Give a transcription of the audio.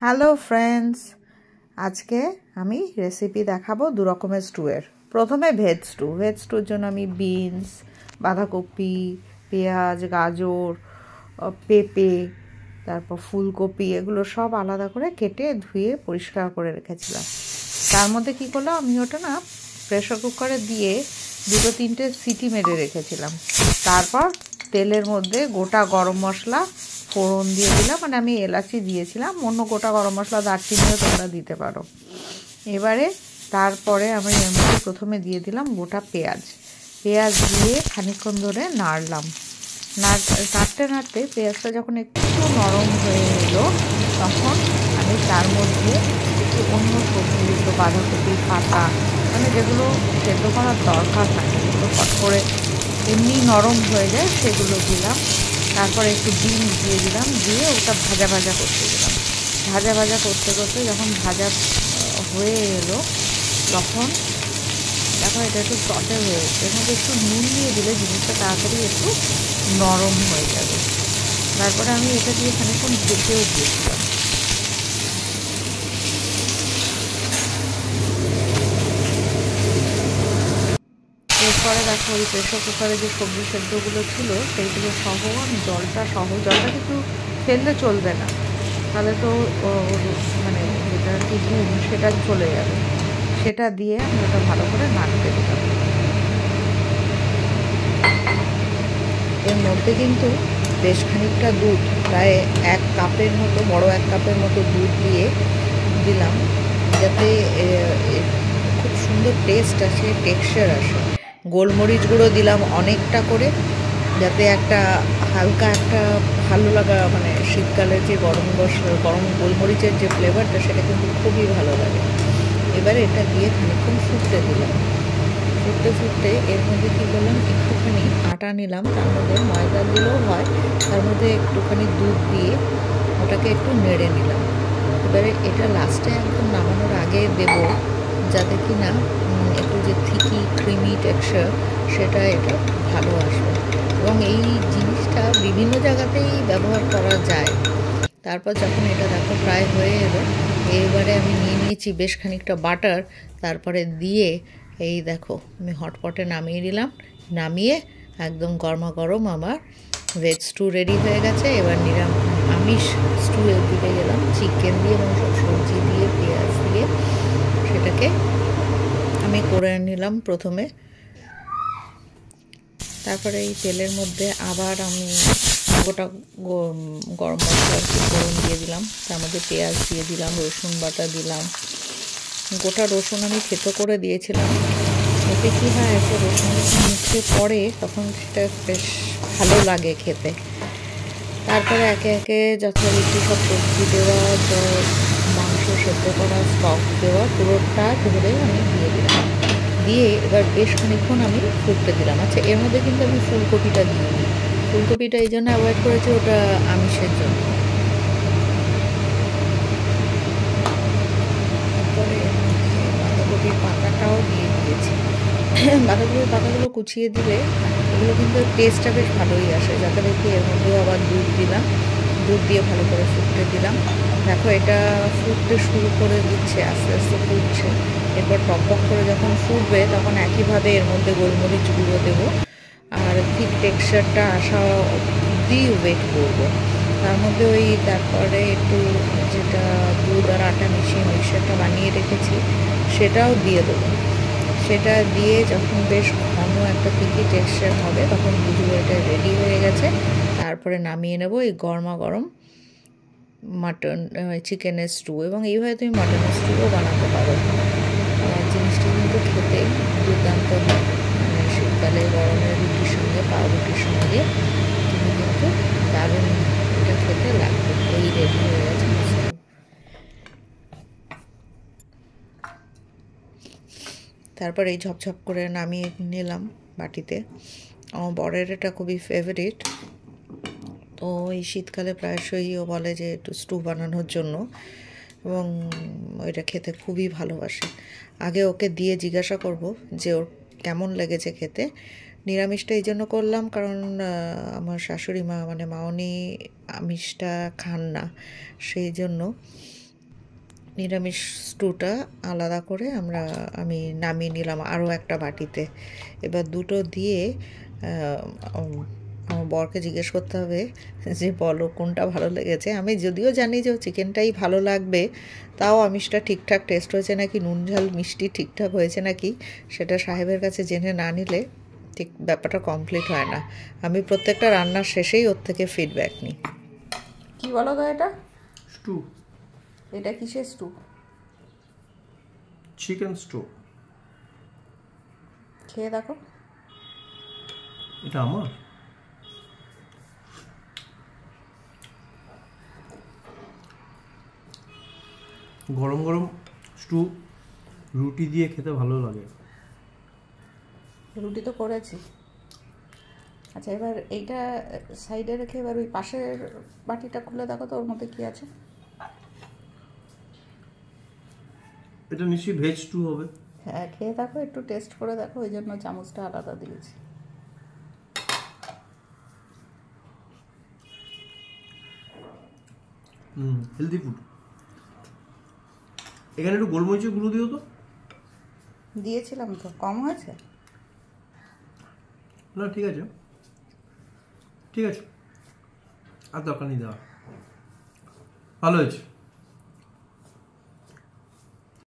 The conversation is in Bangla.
হ্যালো ফ্রেন্ডস, আজকে আমি রেসিপি দেখাবো দু রকমের স্টুয়ের। প্রথমে ভেজ স্টুর জন্য আমি বিনস, বাঁধাকপি, পেঁয়াজ, গাজর, পেঁপে, তারপর ফুলকপি এগুলো সব আলাদা করে কেটে ধুয়ে পরিষ্কার করে রেখেছিলাম। তার মধ্যে কী করলাম, আমি ওটা না প্রেশার কুকারে দিয়ে 2-3টে সিটি মেরে রেখেছিলাম। তারপর তেলের মধ্যে গোটা গরম মশলা ফোড়ন দিয়ে দিলাম, মানে আমি এলাচি দিয়েছিলাম, অন্য গোটা গরম মশলা দারচিনিও তোমরা দিতে পারো। এবারে তারপরে আমি এর মধ্যে প্রথমে দিয়ে দিলাম গোটা পেঁয়াজ দিয়ে খানিকক্ষণ ধরে নাড়লাম। নাড়তে নাড়তে পেঁয়াজটা যখন একটু নরম হয়ে এলো, তখন আমি তার মধ্যে একটু অন্য সবজিগুলো, বাঁধাকপি, পাতা, মানে যেগুলো সেদ্ধ করার দরকার থাকে, যেগুলো ফট করে এমনি নরম হয়ে যায়, সেগুলো দিলাম। তারপরে একটু বিনস দিয়ে দিলাম, দিয়ে ওটা ভাজা করতে দিলাম। ভাজা করতে করতে যখন ভাজা হয়ে এলো, তখন দেখো এটা একটু সটে হয়ে এসছে। এর মধ্যে একটু নুন দিয়ে দিলে জিনিসটা তাড়াতাড়ি একটু নরম হয়ে যাবে। তারপরে আমি এটা দিয়ে খানিকক্ষণ ঢেকেও দিয়েছিলাম। এরপরে দেখো ওই প্রেশার কুকারে যে সবজি সেদ্ধগুলো ছিল সেইগুলো সহ আমি জলটা কিন্তু ফেললে চলবে না, তাহলে তো মানে যেটা কি ঘুম সেটা চলে যাবে। সেটা দিয়ে আমি ওটা ভালো করে নাড়তে দিলাম। এর মধ্যে কিন্তু বেশ খানিকটা দুধ, প্রায় 1 কাপের মতো, বড় 1 কাপের মতো দুধ দিয়ে দিলাম, যাতে খুব সুন্দর টেস্ট আসে, টেক্সচার আসে। গোলমরিচ গুঁড়ো দিলাম অনেকটা করে, যাতে একটা হালকা একটা ভালো লাগা, মানে শীতকালে যে গরম গোলমরিচের যে ফ্লেভারটা, সেটা কিন্তু খুবই ভালো লাগে। এবারে এটা দিয়ে খানিকক্ষণ ফুটতে দিলাম। ফুটতে এর মধ্যে কী করলাম, একটুখানি আটা নিলাম, তার মধ্যে ময়দা দিলেও হয়, তার মধ্যে একটুখানি দুধ দিয়ে ওটাকে একটু নেড়ে নিলাম। এবারে এটা লাস্টে একদম নামানোর আগে দেব, যাতে কি না একটু যে থিকি ক্রিমি টেক্সচার, এটা ভালো আসবে। এবং এই জিনিসটা বিভিন্ন জায়গাতেই ব্যবহার করা যায়। তারপর যখন এটা দেখো প্রায় হয়ে এলো, এবারে আমি নিয়েছি বেশ খানিকটা বাটার, তারপরে দিয়ে এই দেখো আমি হটপটে নামিয়ে দিলাম। নামিয়ে একদম গরম আমার ভেজ স্টু রেডি হয়ে গেছে। এবার আমিষ স্টু এর দিকে গেলাম, চিকেন দিয়ে এবং সব সবজি দিয়ে, পেঁয়াজ দিয়ে সেটাকে আমি করে নিলাম প্রথমে। তারপরে এই তেলের মধ্যে আবার আমি গোটা গরম মশলা ফোড়ন দিয়ে দিলাম, তার মধ্যে পেঁয়াজ দিয়ে দিলাম, রসুন বাটা দিলাম। গোটা রসুন আমি থেতো করে দিয়েছিলাম, এতে কী হয়, এতে রসুন মুখে পড়ে তখন সেটা বেশ ভালো লাগে খেতে। তারপরে একে একে যথারীতি সব সবজি দেওয়া, মাংস সেদ্ধ করা, স্টক দেওয়া, পুরোটা ধরে আমি দিয়ে দিলাম। দিয়ে এবার বেশ খানিকক্ষণ আমি ফুটতে দিলাম। আচ্ছা, এর মধ্যে কিন্তু আমি ফুলকপিটা দিইনি। ফুলকপিটা এই জন্য অ্যাভয়েড করেছি, ওটা আমিষের জন্য। তারপরে বাঁধাকপির পাতাটাও দিয়ে দিয়েছি। বাঁধাকপির পাতাগুলো কুচিয়ে দিলে এগুলো কিন্তু টেস্টটা বেশ ভালোই আসে। যাতে দেখি এর মধ্যেও আবার দুধ দিলাম, দুধ দিয়ে ভালো করে ফুটতে দিলাম। দেখো এটা ফুটতে শুরু করে দিচ্ছে, আস্তে আস্তে ফুটছে। এরপর টক করে যখন ফুটবে, তখন একইভাবে এর মধ্যে গোলমরিচ গুঁড়ো দেবো, আর ঠিক টেক্সচারটা আসা অবধি ওয়েট করবো। তার মধ্যে তারপরে একটু যেটা দুধ আর আটা মিশিয়ে মিক্সচারটা বানিয়ে রেখেছি, সেটাও দিয়ে দেবো। সেটা দিয়ে যখন বেশ ঘন একটা তিখি টেক্সচার হবে, তখন বুঝবো এটা রেডি হয়ে গেছে। তারপরে নামিয়ে নেব এই গরম চিকেনের স্টু। এবং এইভাবে তুমি মাটনের স্টুও বানাতে পারো। জিনিসটা কিন্তু খেতে দুর্দান্ত হয়, মানে শীতকালে গরমের রুটির সঙ্গে, পাউরুটির সঙ্গে তুমি কিন্তু দারুণ এটা খেতে লাগবে। এই রেডি হয়ে গেছে স্টু। তারপর এই ঝপঝপ করে নামিয়ে নিলাম বাটিতে। আমার বরের এটা খুবই ফেভারিট, তো এই শীতকালে প্রায়শই ও বলে যে একটু স্টু বানানোর জন্য, এবং ওইটা খেতে খুবই ভালোবাসে। আগে ওকে দিয়ে জিজ্ঞাসা করব যে ওর কেমন লেগেছে খেতে। নিরামিষটা এই জন্য করলাম কারণ আমার শাশুড়ি মা, মানে মাওনি আমিষটা খান না, সেই জন্য নিরামিষ স্টুটা আলাদা করে আমি নামিয়ে নিলাম আরও একটা বাটিতে। এবার দুটো দিয়ে আমার বরকে জিজ্ঞেস করতে হবে যে বলো কোনটা ভালো লেগেছে। আমি যদিও জানি যে চিকেনটাই ভালো লাগবে, তাও আমিষটা ঠিকঠাক টেস্ট হয়েছে নাকি, নুন ঝাল মিষ্টি ঠিকঠাক হয়েছে নাকি, সেটা সাহেবের কাছে জেনে না নিলে ঠিক ব্যাপারটা কমপ্লিট হয় না। আমি প্রত্যেকটা রান্নার শেষেই ওর থেকে ফিডব্যাক নিই। কি বলো তো এটা? স্টু। এটা কিসের স্টু? Chicken stew. খেয়ে দেখো। এটা আমার গরম গরম স্টু রুটি দিয়ে খেতে ভালো লাগে। রুটি তো করেছি। আচ্ছা, এবার এইটা সাইডে রেখে এবার ওই পাশের বাটিটা খুলে দেখো তো ওর মধ্যে কি আছে। এটা নিশ্চয়ই ভেজ স্টু হবে। হ্যাঁ, খেয়ে দেখো, একটু টেস্ট করে দেখো, ওই জন্য চামচটা আলাদা দিয়েছি। Healthy food. এখানে একটু গোলমরিচের গুঁড়ো দিও তো। দিয়েছিলাম তো, কম হয়েছে? না, ঠিক আছে, ঠিক আছে, আর দরকার নেই দেওয়া, ভালো হয়েছে।